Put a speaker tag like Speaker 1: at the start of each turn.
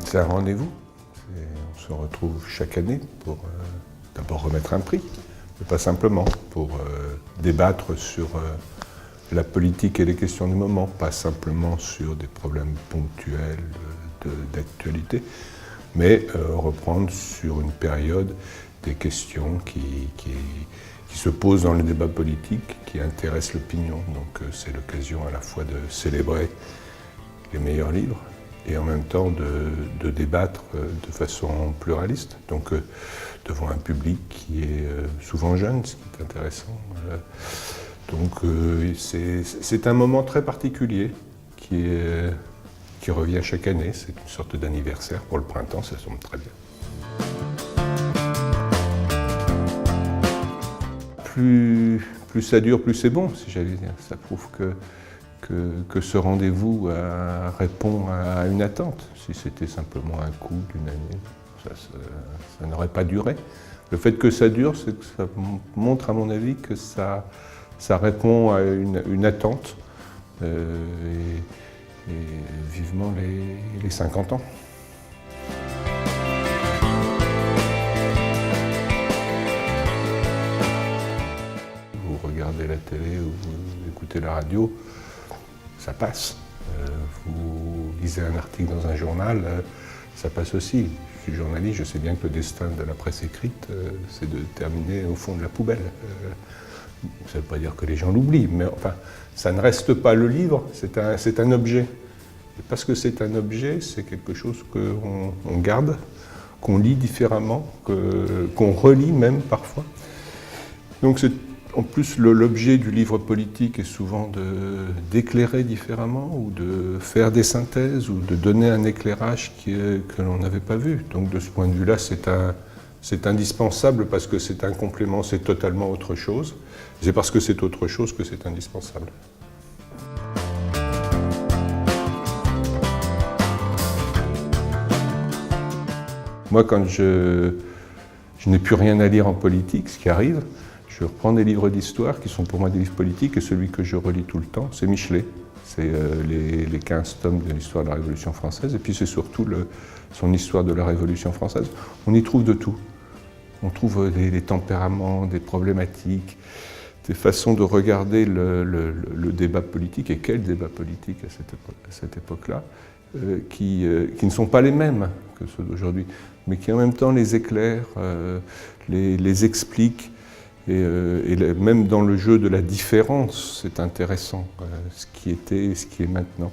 Speaker 1: C'est un rendez-vous. On se retrouve chaque année pour d'abord remettre un prix, mais pas simplement, pour débattre sur la politique et les questions du moment, pas simplement sur des problèmes ponctuels d'actualité, mais reprendre sur une période des questions qui se posent dans le débat politique, qui intéressent l'opinion. Donc c'est l'occasion à la fois de célébrer les meilleurs livres et en même temps de débattre de façon pluraliste, donc devant un public qui est souvent jeune, ce qui est intéressant. Donc c'est un moment très particulier qui revient chaque année. C'est une sorte d'anniversaire pour le printemps, ça tombe très bien. Plus ça dure, plus c'est bon, si j'allais dire. Ça prouve que ce rendez-vous répond à une attente. Si c'était simplement un coup d'une année, ça n'aurait pas duré. Le fait que ça dure, c'est que ça montre, à mon avis, que ça répond à une attente, et vivement les 50 ans. Vous regardez la télé ou vous écoutez la radio, ça passe. Vous lisez un article dans un journal, ça passe aussi. Je suis journaliste, je sais bien que le destin de la presse écrite, c'est de terminer au fond de la poubelle. Ça ne veut pas dire que les gens l'oublient, mais enfin, ça ne reste pas le livre, c'est un objet. Et parce que c'est un objet, c'est quelque chose qu'on garde, qu'on lit différemment, qu'on relit même parfois. Donc en plus, l'objet du livre politique est souvent d'éclairer différemment ou de faire des synthèses ou de donner un éclairage que l'on n'avait pas vu. Donc de ce point de vue-là, c'est indispensable parce que c'est un complément, c'est totalement autre chose. C'est parce que c'est autre chose que c'est indispensable. Moi, quand je n'ai plus rien à lire en politique, ce qui arrive, je reprends des livres d'histoire qui sont pour moi des livres politiques, et celui que je relis tout le temps, c'est Michelet. C'est les 15 tomes de l'histoire de la Révolution française, et puis c'est surtout son histoire de la Révolution française. On y trouve de tout. On trouve des tempéraments, des problématiques, des façons de regarder le débat politique, et quel débat politique à cette époque-là, qui ne sont pas les mêmes que ceux d'aujourd'hui, mais qui en même temps les éclairent, les expliquent, et même dans le jeu de la différence, c'est intéressant, ce qui était et ce qui est maintenant.